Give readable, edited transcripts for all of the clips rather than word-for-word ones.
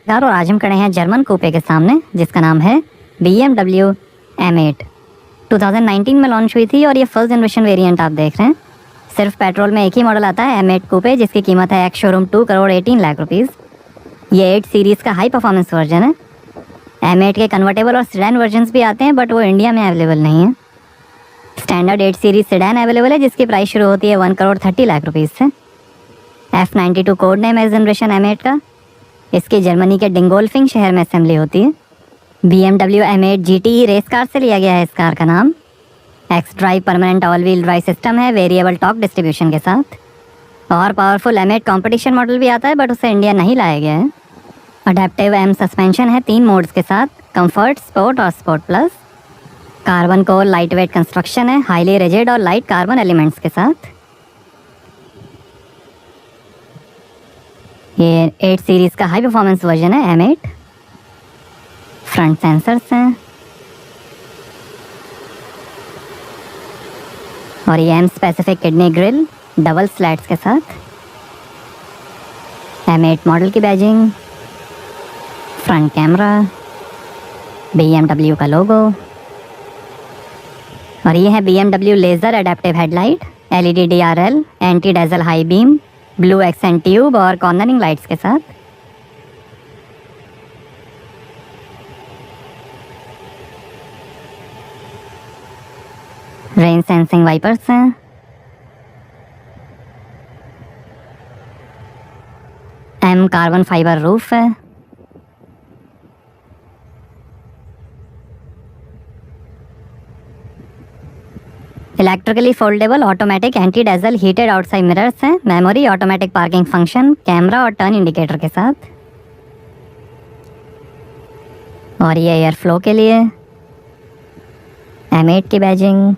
और आज हम खड़े हैं जर्मन कूपे के सामने जिसका नाम है BMW M8। 2019 में लॉन्च हुई थी और ये फर्स्ट जनरेशन वेरिएंट आप देख रहे हैं। सिर्फ पेट्रोल में एक ही मॉडल आता है M8 कूपे, जिसकी कीमत है ex showroom 2 crore 18 lakh rupees. ये 8 सीरीज़ का हाई परफॉर्मेंस वर्जन है। M8 के कन्वर्टेबल और सेडान वर्जन्स भी आते हैं, बट वो इंडिया में अवेलेबल नहीं है। स्टैंडर्ड 8 सीरीज सेडान अवेलेबल है, जिसकी प्राइस शुरू होती है 1 करोड़ 30 लाख रुपीज़ से। F92 कोड नेम है इस जनरेशन M8 का। इसकी जर्मनी के डिंगोल्फिंग शहर में असेंबली होती है। BMW M8 GTE race car से लिया गया है इस कार का नाम। X drive permanent all wheel drive system है वेरिएबल टॉर्क डिस्ट्रीब्यूशन के साथ। और पावरफुल M8 कंपटीशन मॉडल भी आता है, बट उसे इंडिया नहीं लाया गया है। अडेप्टिव M सस्पेंशन है 3 मोड्स के साथ, कंफर्ट, स्पोर्ट और sport plus. Carbon core light weight construction है, हाईली रिजिड और लाइट कार्बन एलिमेंट्स के साथ। ये 8 सीरीज़ का हाई परफॉर्मेंस वर्जन है M8। फ्रंट सेंसर्स हैं और ये M specific kidney grill double slats के साथ। M8 मॉडल की बैजिंग, फ्रंट कैमरा, BMW का लोगो और ये है BMW laser adaptive headlight, LED DRL, anti dazzle high beam, blue accent tube और कॉर्नरिंग लाइट्स के साथ। रेन सेंसिंग वाइपर्स हैं। M कार्बन फाइबर रूफ है। Electrically foldable automatic anti dazzle heated outside mirrors हैं। Memory, automatic parking function, camera और turn indicator के साथ। और ये एयर फ्लो के लिए M8 की बैजिंग।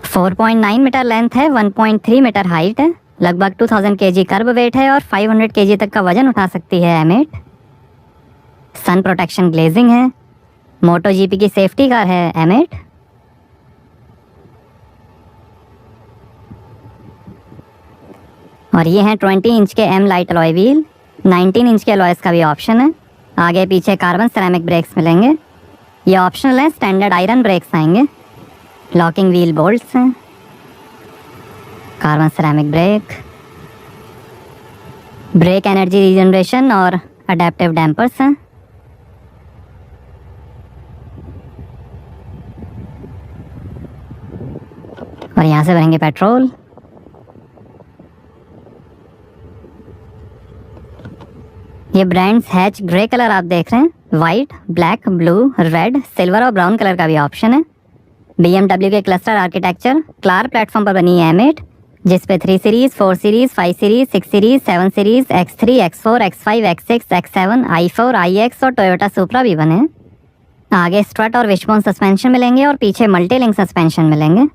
4.9 मीटर लेंथ है, 1.3 मीटर हाइट है, लगभग 2000 kg कर्ब वेट है और 500 kg तक का वजन उठा सकती है M8। सन प्रोटेक्शन ग्लेजिंग है। मोटो GP की सेफ्टी कार है M8। और ये हैं 20 इंच के M light alloy wheel. 19 inch के अलॉयस का भी ऑप्शन है। आगे पीछे कार्बन सेरेमिक ब्रेक्स मिलेंगे। ये ऑप्शनल है, स्टैंडर्ड आयरन ब्रेक्स आएंगे। लॉकिंग व्हील बोल्ट्स हैं, carbon ceramic brake energy regeneration और अडेप्टिव डैम्पर्स हैं। और यहाँ से भरेंगे पेट्रोल। ये ब्रांड्स हैच ग्रे कलर आप देख रहे हैं। White, black, blue, red, silver और ब्राउन कलर का भी ऑप्शन है। BMW के क्लस्टर आर्किटेक्चर क्लार प्लेटफॉर्म पर बनी है M8, जिस पे 3 series, 4 series, 5 series, 6 series, 7 series, X3, X4, X5, X6, X7, i4, iX और टोयोटा सुप्रा भी बने हैं। आगे स्ट्रट और विशबोन सस्पेंशन मिलेंगे और पीछे मल्टी लिंक सस्पेंशन मिलेंगे।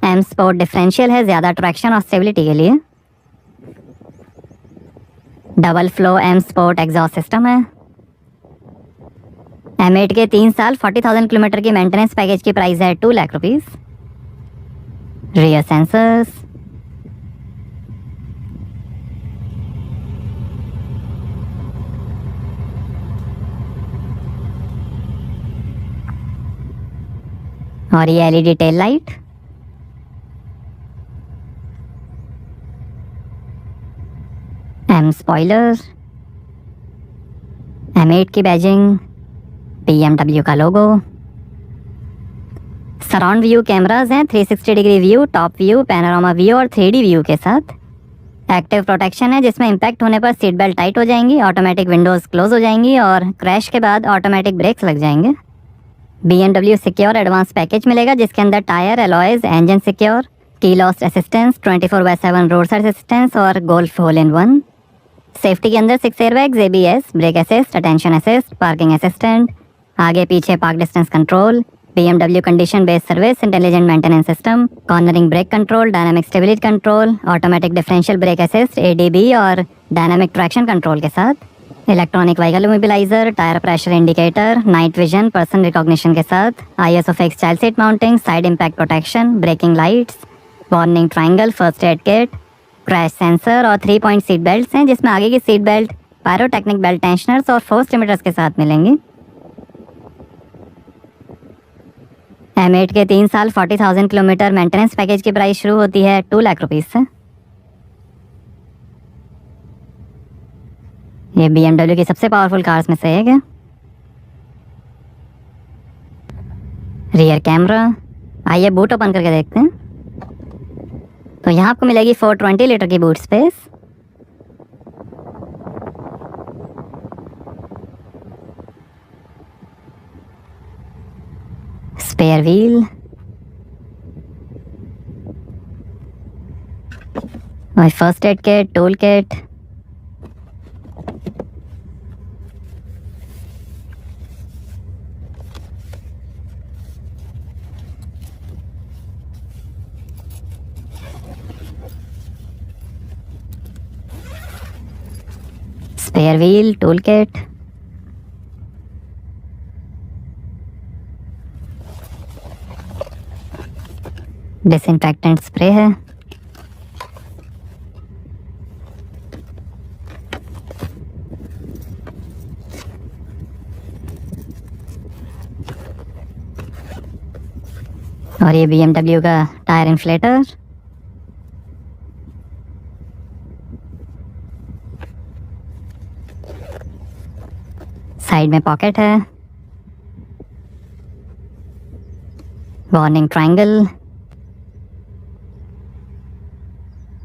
M स्पोर्ट डिफरेंशियल है ज़्यादा ट्रैक्शन और स्टेबिलिटी के लिए। Double flow M sport exhaust system है। M8 के 3 साल 40,000 किलोमीटर की मेंटेनेंस पैकेज की प्राइस है 2 लाख रुपीज़। रियर सेंसर्स, और ये LED tail light. M spoiler, M8 की बैजिंग, BMW का लोगो। सराउंड व्यू कैमराज हैं, 360 degree view, top view, panorama view और 3D व्यू के साथ। एक्टिव प्रोटेक्शन है, जिसमें इम्पैक्ट होने पर सीट बेल्ट टाइट हो जाएंगी, ऑटोमेटिक विंडोज़ क्लोज हो जाएंगी और क्रैश के बाद ऑटोमेटिक ब्रेक्स लग जाएंगे। BMW सिक्योर एडवांस पैकेज मिलेगा, जिसके अंदर tyre, alloys, engine secure, key lost assistance, 24/7 road side assistance और golf hole in one. Safety के अंदर 6 airbags, ABS, brake assist, attention assist, parking assistant, आगे पीछे park distance control, BMW condition based service, intelligent maintenance system, cornering brake control, dynamic stability control, automatic differential brake assist, ADB और dynamic traction control के साथ। Electronic vehicle immobiliser, tyre pressure indicator, night vision, person recognition के साथ, ISO fix child seat mounting, side impact protection, braking lights, warning triangle, first aid kit, crash sensor और 3 point seat belt हैं, जिसमें आगे की seat belt pyrotechnic belt tensioners और force limiters के साथ मिलेंगी। M8 के 3 साल 40,000 किलोमीटर मेंटेनेंस पैकेज की प्राइस शुरू होती है 2 लाख रुपीज़ से। ये BMW की सबसे पावरफुल कार्स में से एक है। रियर कैमरा, आइए बूट ओपन करके देखते हैं। तो यहाँ आपको मिलेगी 420 लीटर की बूट स्पेस। स्पेयर व्हील और first aid kit, tool kit, spare wheel, tool kit, disinfectant spray है, और ये BMW का टायर इन्फ्लेटर, साइड में पॉकेट है, वार्निंग ट्रायंगल,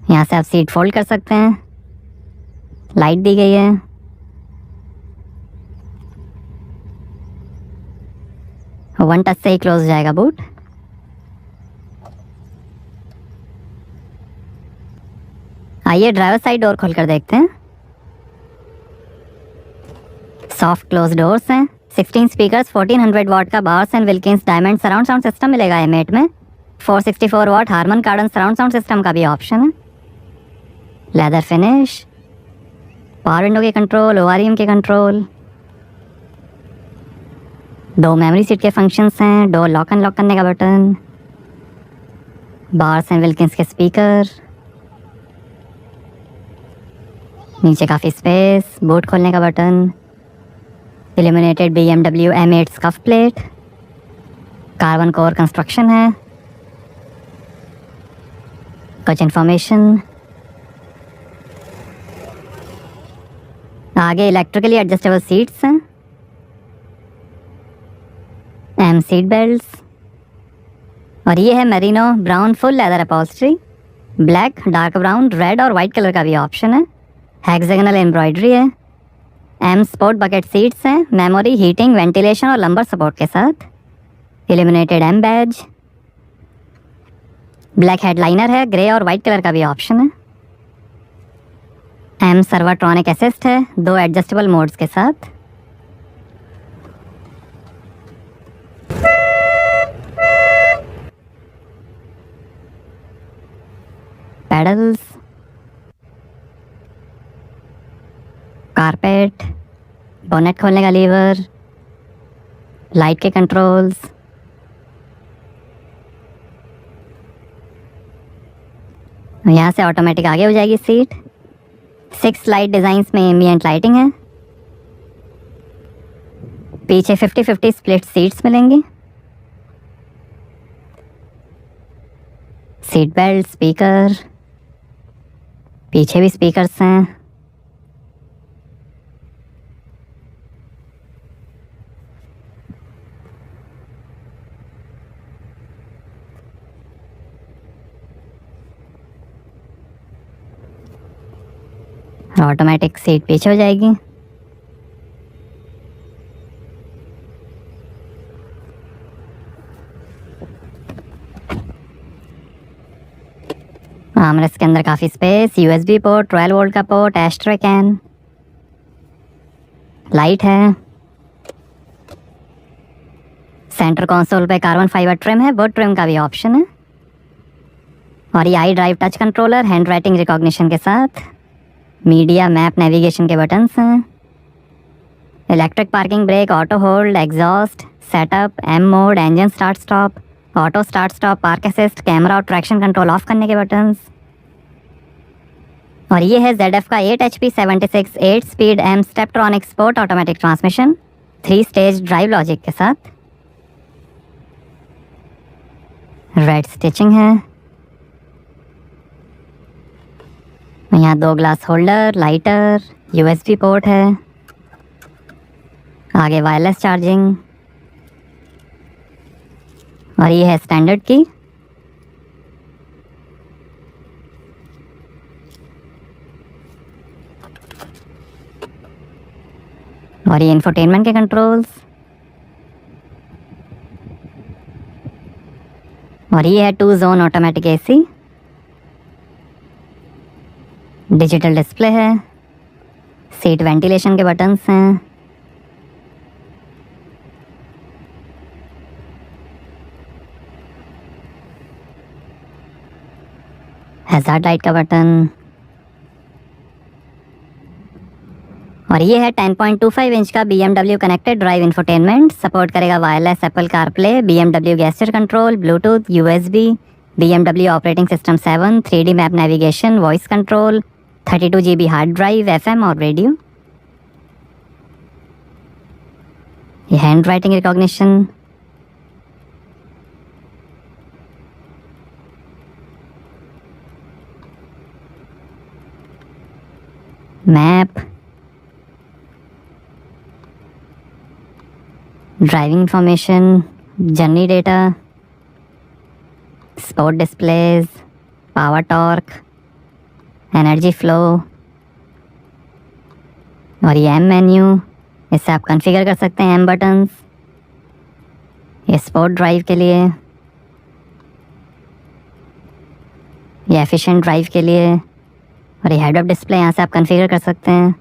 यहाँ से आप सीट फोल्ड कर सकते हैं, लाइट दी गई है, वन टच से ही क्लोज हो जाएगा बूट। आइए ड्राइवर साइड डोर खोलकर देखते हैं। सॉफ्ट क्लोज डोर्स हैं, 16 स्पीकर्स, 1400 वाट का bars and Wilkins diamond surround sound system मिलेगा M8 में। 464 वाट हारमन कार्डन सराउंड साउंड सिस्टम का भी ऑप्शन है। लेदर फिनिश, पावर विंडो के कंट्रोल, ORM के कंट्रोल, 2 मेमोरी सीट के फंक्शंस हैं, डोर लॉक अनलॉक करने का बटन, बार्स एंड विल्किंस के स्पीकर, नीचे काफ़ी स्पेस, बूट खोलने का button, illuminated BMW M8 scuff plate, carbon core construction है, कुछ इन्फॉर्मेशन, आगे इलेक्ट्रिकली एडजस्टेबल सीट्स हैं, M सीट बेल्ट्स, और ये है merino brown full leather upholstery, black, dark brown, red और वाइट कलर का भी ऑप्शन है, हेक्सागोनल एम्ब्रॉयडरी है, M स्पोर्ट बकेट सीट्स हैं, मेमोरी, हीटिंग, वेंटिलेशन और लंबर सपोर्ट के साथ, illuminated M badge, black headliner है, ग्रे और वाइट कलर का भी ऑप्शन है, M सर्वाट्रॉनिक असिस्ट है, 2 एडजस्टेबल मोड्स के साथ, पेडल्स, कारपेट, बोनेट खोलने का लीवर, लाइट के कंट्रोल्स, यहाँ से ऑटोमेटिक आगे हो जाएगी सीट, 6 लाइट डिज़ाइंस में एम्बिएंट लाइटिंग है, पीछे 50-50 स्प्लिट सीट्स मिलेंगी, सीट बेल्ट, स्पीकर, पीछे भी स्पीकर्स हैं, ऑटोमेटिक सीट पीछे हो जाएगी, आर्मरेस्ट के अंदर काफ़ी स्पेस, USB पोर्ट, 12 वोल्ट का पोर्ट, एस्ट्रे कैन, लाइट है, सेंटर कंसोल पे कार्बन फाइबर ट्रिम है, वुड ट्रिम का भी ऑप्शन है, और ये I drive touch controller, hand writing recognition के साथ, मीडिया, मैप, नेविगेशन के बटन्स हैं, electric parking brake, auto hold, exhaust, setup, M mode, engine start stop, auto start stop, park assist, camera और ट्रैक्शन कंट्रोल ऑफ करने के buttons, और ये है ZF का 8 HP 76 8 speed M Steptronic sport automatic transmission 3 stage drive logic के साथ। Red stitching है। यहाँ 2 glass holder, lighter, USB port है, आगे वायरलेस चार्जिंग, और ये है स्टैंडर्ड की। और ये इंफोटेनमेंट के कंट्रोल्स, और ये है 2 zone automatic AC, digital display है, सीट वेंटिलेशन के बटन्स हैं, हैजार्ड लाइट का बटन, और ये है 10.25 इंच का BMW connected drive infotainment. Support करेगा wireless Apple CarPlay, BMW gesture control, Bluetooth, USB, BMW operating system 7, 3D map navigation, voice control, 32 GB hard drive, FM और radio. ये hand writing recognition, map, driving information, journey data, sport displays, power torque, energy flow, और ये M menu, इससे आप configure कर सकते हैं M buttons. ये स्पोर्ट ड्राइव के लिए, ये एफिशिएंट ड्राइव के लिए, और ये हेड अप डिस्प्ले, यहाँ से आप कॉन्फ़िगर कर सकते हैं।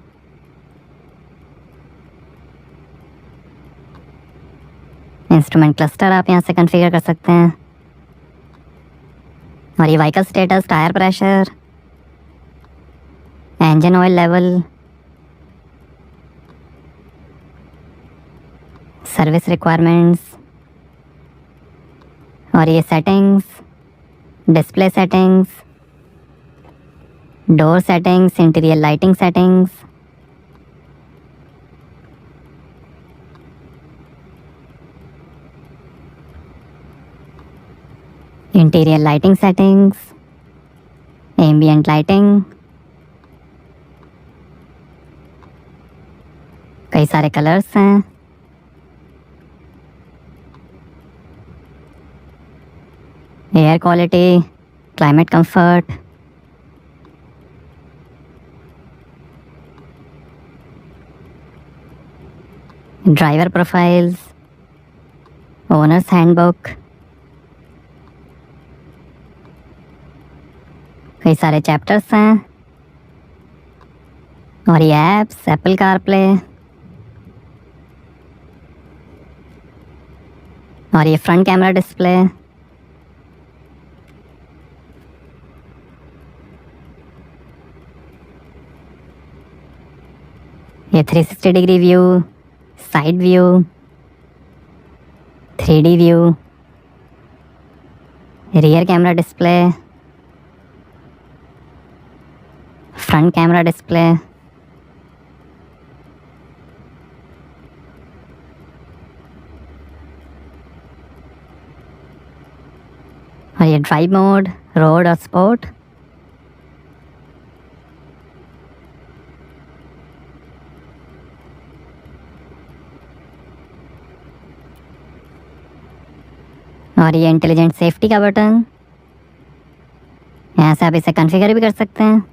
इंस्ट्रूमेंट क्लस्टर आप यहाँ से कॉन्फ़िगर कर सकते हैं, और ये vehicle status, tyre pressure, engine oil level, service requirements, और ये settings, display settings, door settings, interior lighting settings, interior lighting settings, ambient lighting, कई सारे कलर्स हैं, air quality, climate comfort, driver profiles, owners handbook, कई सारे chapters हैं, और ये ऐप्स, एप्पल कारप्ले, और ये फ्रंट कैमरा डिस्प्ले, ये 360 degree view, side view, 3D view, rear camera display, front camera display, और ये ड्राइव मोड, रोड और स्पोर्ट, और ये इंटेलिजेंट सेफ्टी का बटन, यहाँ से आप इसे कॉन्फ़िगर भी कर सकते हैं।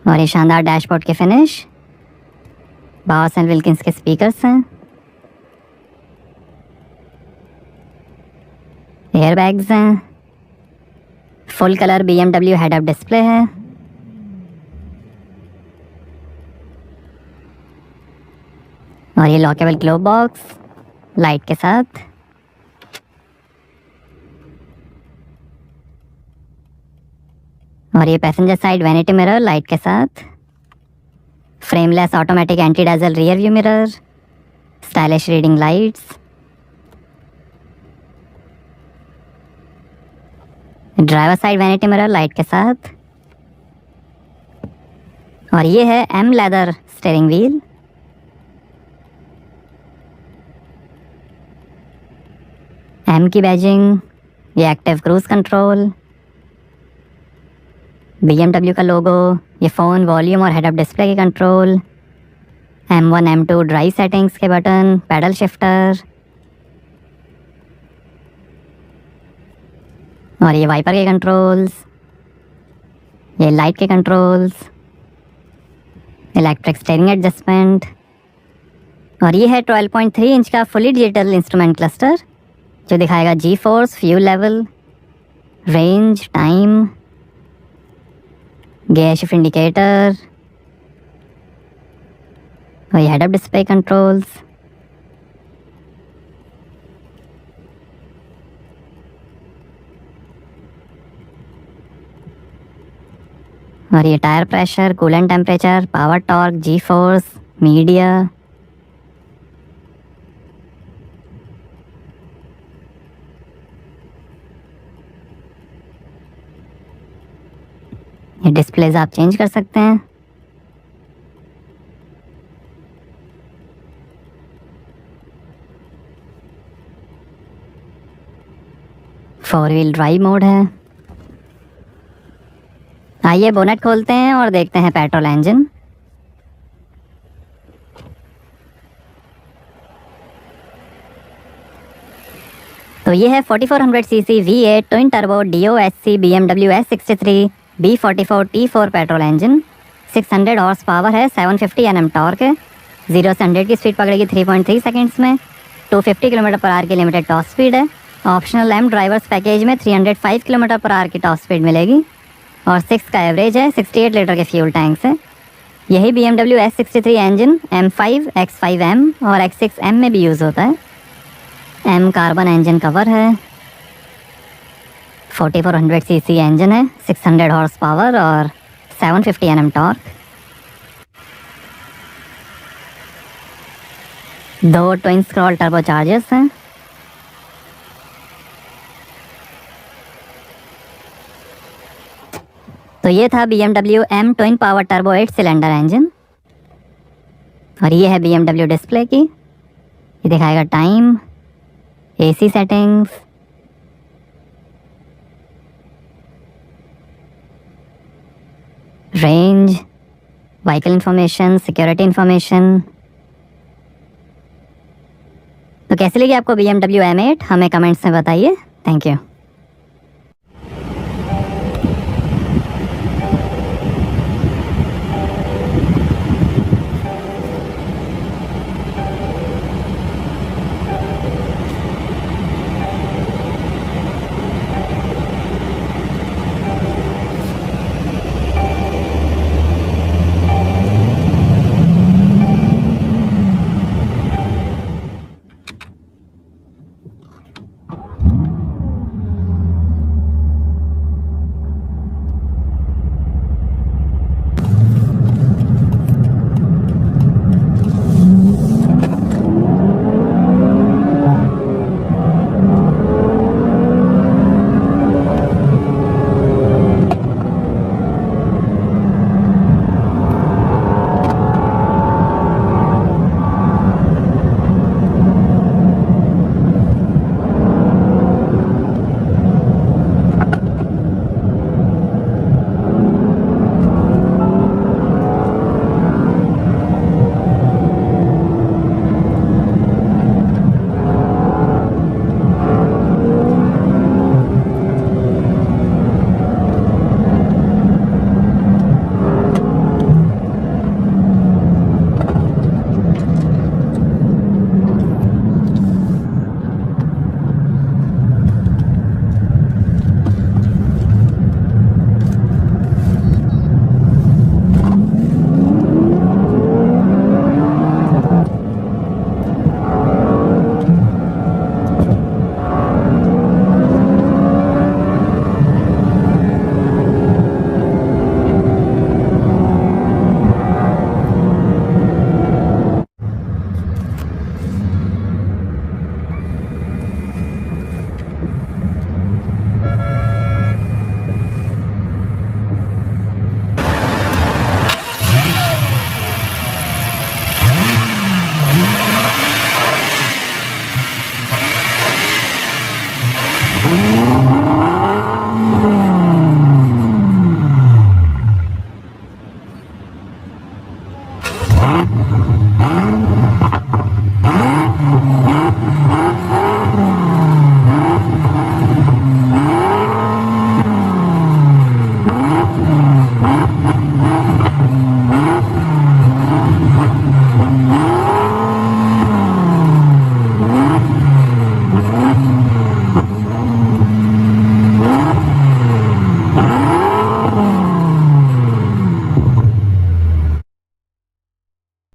और ये शानदार डैशबोर्ड के फिनिश, बॉस एंड विल्किंस के स्पीकर्स हैं, एयर बैग्स हैं, full colour BMW head up display है, और ये लॉकेबल ग्लोब बॉक्स लाइट के साथ, और ये passenger side vanity mirror light के साथ, frameless automatic anti dazzle rear view mirror, stylish reading lights, driver side vanity mirror light के साथ। और ये है M leather steering wheel. M की बैजिंग, ये एक्टिव क्रूज कंट्रोल, BMW का लोगो, ये फ़ोन वॉल्यूम और हेड अप डिस्प्ले के control, M1 M2 drive settings के बटन, पैडल शिफ्टर, और ये वाइपर के कंट्रोल्स, ये लाइट के कंट्रोल्स, इलेक्ट्रिक स्टीयरिंग एडजस्टमेंट, और ये है 12.3 इंच का फुली डिजिटल इंस्ट्रूमेंट क्लस्टर जो दिखाएगा G force, fuel level, range, time, gear shift indicator, और ये हेड अप डिस्प्ले कंट्रोल्स। और ये tyre pressure, coolant temperature, power torque, G force, media, ये डिस्प्लेज आप चेंज कर सकते हैं। फोर व्हील ड्राइव मोड है। आइए बोनेट खोलते हैं और देखते हैं पेट्रोल इंजन। तो ये है 4400 CC V8 twin turbo DOHC BMW S63 B44 T4 petrol engine. 600 horse power है, 750 Nm टॉर्क है। 0 से 100 की स्पीड पकड़ेगी 3.3 सेकेंड्स में। 250 km/h की लिमिटेड टॉप स्पीड है। ऑप्शनल M ड्राइवर्स पैकेज में 305 km/h की टॉप स्पीड मिलेगी और 6 का एवरेज है। 68 लीटर के फ्यूल टैंक से। यही BMW S63 engine M5, X5M और X6M में भी यूज़ होता है। M कार्बन इंजन कवर है। 4400 सीसी इंजन है, 600 हॉर्स पावर और 750 Nm torque. 2 twin scroll turbo chargers हैं। तो ये था BMW M twin power turbo 8 cylinder engine. और ये है BMW डिस्प्ले की। ये दिखाएगा time, AC settings, range, vehicle information, security information. तो कैसी लगी आपको BMW M8? हमें कमेंट्स में बताइए। Thank you.